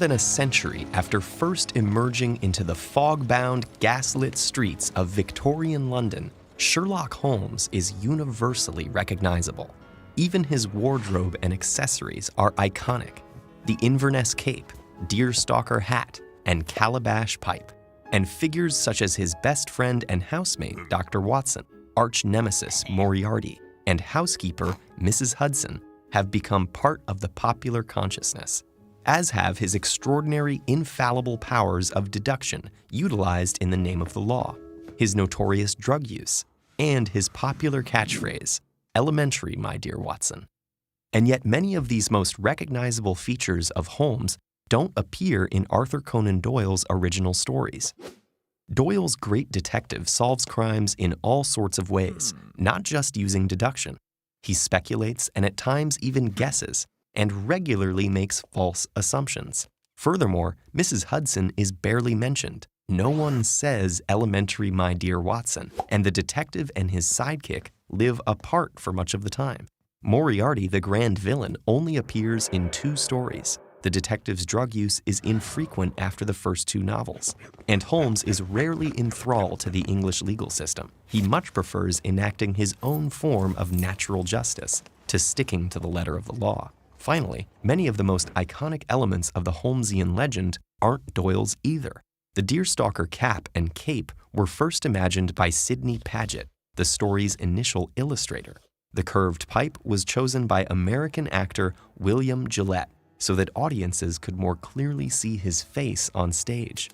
than a century after first emerging into the fog-bound, gaslit streets of Victorian London, Sherlock Holmes is universally recognizable. Even his wardrobe and accessories are iconic. The Inverness cape, deerstalker hat, and calabash pipe. And figures such as his best friend and housemate, Dr. Watson, arch-nemesis Moriarty, and housekeeper Mrs. Hudson have become part of the popular consciousness, as have his extraordinary infallible powers of deduction utilized in the name of the law, his notorious drug use, and his popular catchphrase, "Elementary, my dear Watson." And yet many of these most recognizable features of Holmes don't appear in Arthur Conan Doyle's original stories. Doyle's great detective solves crimes in all sorts of ways, not just using deduction. He speculates and at times even guesses, and regularly makes false assumptions. Furthermore, Mrs. Hudson is barely mentioned. No one says "Elementary, my dear Watson," and the detective and his sidekick live apart for much of the time. Moriarty, the grand villain, only appears in 2 stories. The detective's drug use is infrequent after the first 2 novels, and Holmes is rarely in thrall to the English legal system. He much prefers enacting his own form of natural justice to sticking to the letter of the law. Finally, many of the most iconic elements of the Holmesian legend aren't Doyle's either. The deerstalker cap and cape were first imagined by Sidney Paget, the story's initial illustrator. The curved pipe was chosen by American actor William Gillette, so that audiences could more clearly see his face on stage.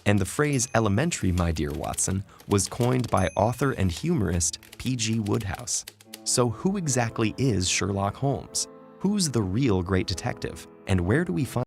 And the phrase "Elementary, my dear Watson" was coined by author and humorist P.G. Wodehouse. So who exactly is Sherlock Holmes? Who's the real great detective? And where do we find